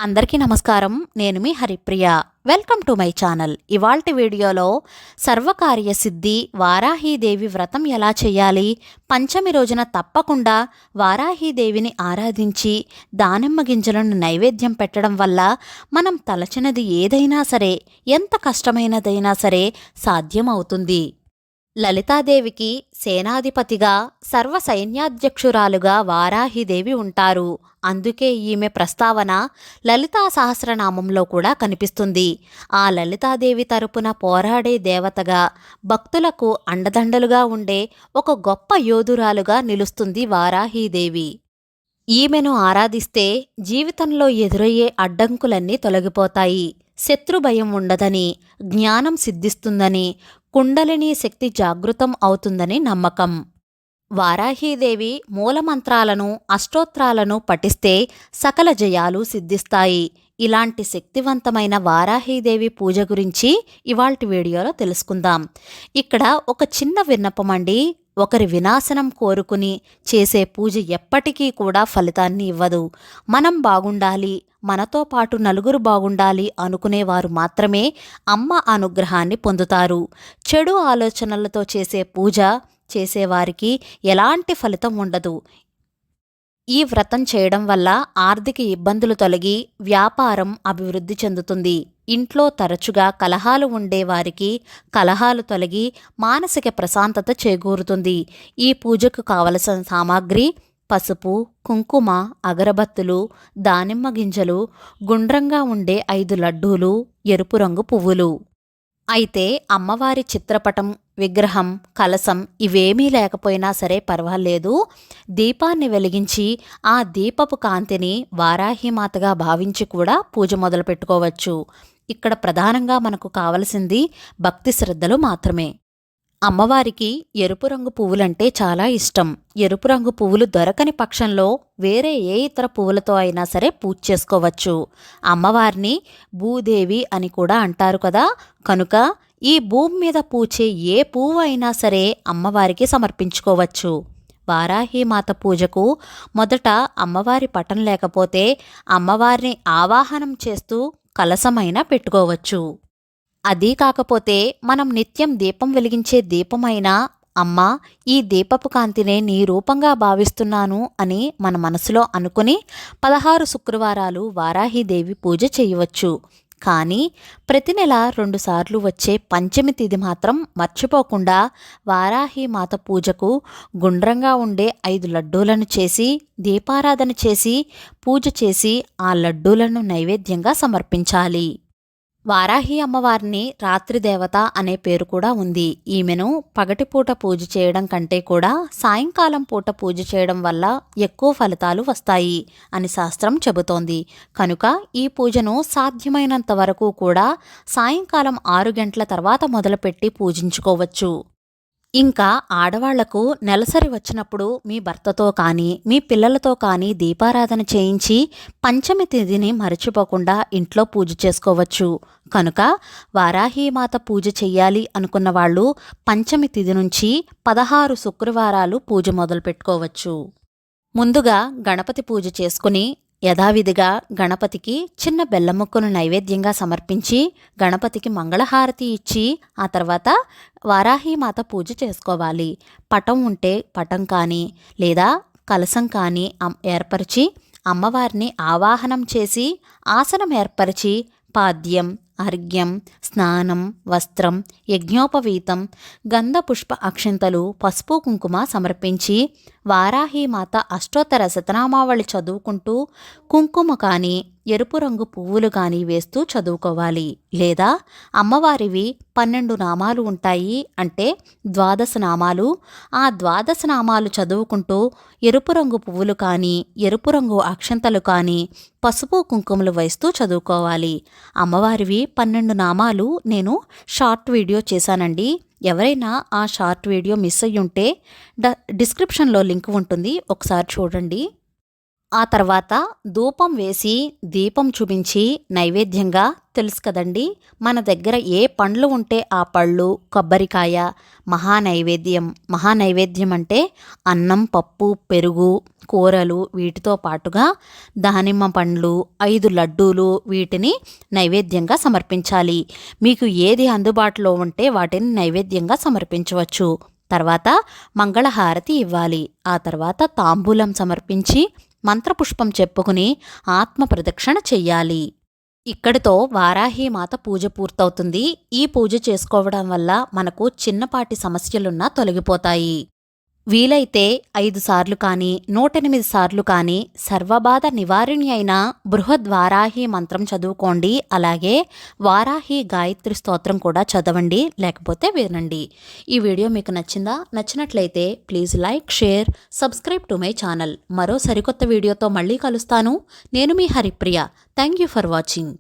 అందరికీ నమస్కారం. నేను మీ Haripriya. Welcome to my channel. ఇవాల్టి వీడియోలో సర్వకార్య సిద్ధి వారాహీదేవి వ్రతం ఎలా చేయాలి, పంచమి రోజున తప్పకుండా వారాహీదేవిని ఆరాధించి దానిమ్మ గింజలను నైవేద్యం పెట్టడం వల్ల మనం తలచినది ఏదైనా సరే, ఎంత కష్టమైనదైనా సరే సాధ్యమవుతుంది. లలితాదేవికి సేనాధిపతిగా సర్వసైన్యాధ్యక్షురాలుగా వారాహిదేవి ఉంటారు. అందుకే ఈమె ప్రస్తావన లలితా సహస్రనామంలో కూడా కనిపిస్తుంది. ఆ లలితాదేవి తరపున పోరాడే దేవతగా, భక్తులకు అండదండలుగా ఉండే ఒక గొప్ప యోధురాలుగా నిలుస్తుంది వారాహీదేవి. ఈమెను ఆరాధిస్తే జీవితంలో ఎదురయ్యే అడ్డంకులన్నీ తొలగిపోతాయి, శత్రుభయం ఉండదని, జ్ఞానం సిద్ధిస్తుందని, కుండలినీ శక్తి జాగృతం అవుతుందని నమ్మకం. వారాహీదేవి మూలమంత్రాలను, అష్టోత్రాలను పఠిస్తే సకల జయాలు సిద్ధిస్తాయి. ఇలాంటి శక్తివంతమైన వారాహీదేవి పూజ గురించి ఇవాల్టి వీడియోలో తెలుసుకుందాం. ఇక్కడ ఒక చిన్న విన్నపమండి. ఒకరి వినాశనం కోరుకుని చేసే పూజ ఎప్పటికీ కూడా ఫలితాన్ని ఇవ్వదు. మనం బాగుండాలి, మనతో పాటు నలుగురు బాగుండాలి అనుకునేవారు మాత్రమే అమ్మ అనుగ్రహాన్ని పొందుతారు. చెడు ఆలోచనలతో చేసే పూజ చేసేవారికి ఎలాంటి ఫలితం ఉండదు. ఈ వ్రతం చేయడం వల్ల ఆర్థిక ఇబ్బందులు తొలగి వ్యాపారం అభివృద్ధి చెందుతుంది. ఇంట్లో తరచుగా కలహాలు ఉండేవారికి కలహాలు తొలగి మానసిక ప్రశాంతత చేకూరుతుంది. ఈ పూజకు కావలసిన సామాగ్రి పసుపు, కుంకుమ, అగరబత్తులు, దానిమ్మ గింజలు, గుండ్రంగా ఉండే 5 లడ్డూలు, ఎరుపు రంగు పువ్వులు. అయితే అమ్మవారి చిత్రపటం, విగ్రహం, కలశం ఇవేమీ లేకపోయినా సరే పర్వాలేదు. దీపాన్ని వెలిగించి ఆ దీపపు కాంతిని వారాహిమాతగా భావించి కూడా పూజ మొదలుపెట్టుకోవచ్చు. ఇక్కడ ప్రధానంగా మనకు కావలసింది భక్తి శ్రద్ధలు మాత్రమే. అమ్మవారికి ఎరుపు రంగు పువ్వులంటే చాలా ఇష్టం. ఎరుపు రంగు పువ్వులు దొరకని పక్షంలో వేరే ఏ ఇతర పువ్వులతో అయినా సరే పూజ చేసుకోవచ్చు. అమ్మవారిని భూదేవి అని కూడా అంటారు కదా, కనుక ఈ భూమి మీద పూచే ఏ పువ్వు అయినా సరే అమ్మవారికి సమర్పించుకోవచ్చు. వారాహిమాత పూజకు మొదట అమ్మవారి పటం లేకపోతే అమ్మవారిని ఆవాహనం చేస్తూ కలశమైనా పెట్టుకోవచ్చు. అదీ కాకపోతే మనం నిత్యం దీపం వెలిగించే దీపమైనా అమ్మా, ఈ దీపపు కాంతినే నీ రూపంగా భావిస్తున్నాను అని మన మనసులో అనుకుని 16 శుక్రవారాలు వారాహీదేవి పూజ చేయవచ్చు. కానీ ప్రతి నెల 2 సార్లు వచ్చే పంచమి తిథి మాత్రం మర్చిపోకుండా వారాహిమాత పూజకు గుండ్రంగా ఉండే 5 లడ్డూలను చేసి దీపారాధన చేసి పూజ చేసి ఆ లడ్డూలను నైవేద్యంగా సమర్పించాలి. వారాహి అమ్మవారిని రాత్రి దేవత అనే పేరు కూడా ఉంది. ఈమెను పగటిపూట పూజ చేయడం కంటే కూడా సాయంకాలం పూట పూజ చేయడం వల్ల ఎక్కువ ఫలితాలు వస్తాయి అని శాస్త్రం చెబుతోంది. కనుక ఈ పూజను సాధ్యమైనంత వరకు కూడా సాయంకాలం 6 గంటల తర్వాత మొదలుపెట్టి పూజించుకోవచ్చు. ఇంకా ఆడవాళ్లకు నెలసరి వచ్చినప్పుడు మీ భర్తతో కానీ మీ పిల్లలతో కానీ దీపారాధన చేయించి పంచమి తిథిని మరచిపోకుండా ఇంట్లో పూజ చేసుకోవచ్చు. కనుక వారాహీమాత పూజ చెయ్యాలి అనుకున్న వాళ్ళు పంచమి తిథి నుంచి 16 శుక్రవారాలు పూజ మొదలుపెట్టుకోవచ్చు. ముందుగా గణపతి పూజ చేసుకుని యథావిధిగా గణపతికి చిన్న బెల్లం ముక్కను నైవేద్యంగా సమర్పించి గణపతికి మంగళహారతి ఇచ్చి ఆ తర్వాత వారాహిమాత పూజ చేసుకోవాలి. పటం ఉంటే పటం కానీ లేదా కలశం కానీ ఏర్పరిచి అమ్మవారిని ఆవాహనం చేసి ఆసనం ఏర్పరిచి పాద్యం, అర్ఘ్యం, స్నానం, వస్త్రం, యజ్ఞోపవీతం, గంధపుష్ప అక్షింతలు, పసుపు కుంకుమ సమర్పించి వారాహిమాత అష్టోత్తర శతనామావళి చదువుకుంటూ కుంకుమ కానీ ఎరుపు రంగు పువ్వులు కానీ వేస్తూ చదువుకోవాలి. లేదా అమ్మవారివి 12 నామాలు ఉంటాయి, అంటే 12 నామాలు. ఆ 12 నామాలు చదువుకుంటూ ఎరుపు రంగు పువ్వులు కానీ ఎరుపు రంగు అక్షంతలు కానీ పసుపు కుంకుమలు వేస్తూ చదువుకోవాలి. అమ్మవారివి 12 నామాలు నేను షార్ట్ వీడియో చేశానండి. ఎవరైనా ఆ షార్ట్ వీడియో మిస్ అయ్యుంటే డిస్క్రిప్షన్లో లింక్ ఉంటుంది, ఒకసారి చూడండి. ఆ తర్వాత ధూపం వేసి దీపం చూపించి నైవేద్యంగా తెలుసు కదండి, మన దగ్గర ఏ పండ్లు ఉంటే ఆ పళ్ళు, కొబ్బరికాయ మహానైవేద్యం అంటే అన్నం, పప్పు, పెరుగు, కూరలు వీటితో పాటుగా దానిమ్మ పండ్లు, 5 లడ్డూలు వీటిని నైవేద్యంగా సమర్పించాలి. మీకు ఏది అందుబాటులో ఉంటే వాటిని నైవేద్యంగా సమర్పించవచ్చు. తర్వాత మంగళహారతి ఇవ్వాలి. ఆ తర్వాత తాంబూలం సమర్పించి మంత్రపుష్పం చెప్పుకుని ఆత్మ ప్రదక్షిణ చెయ్యాలి. ఇక్కడితో వారాహీమాత పూజ పూర్తవుతుంది. ఈ పూజ చేసుకోవడం వల్ల మనకు చిన్నపాటి సమస్యలున్నా తొలగిపోతాయి. వీలైతే 5 సార్లు కానీ 108 సార్లు కానీ సర్వబాధ నివారిణి అయిన బృహద్వారాహి మంత్రం చదువుకోండి. అలాగే వారాహి గాయత్రి స్తోత్రం కూడా చదవండి, లేకపోతే వినండి. ఈ వీడియో మీకు నచ్చిందా? నచ్చినట్లయితే please like, share, subscribe to my channel. మరో సరికొత్త వీడియోతో మళ్ళీ కలుస్తాను. నేను మీ Haripriya. Thank you for watching.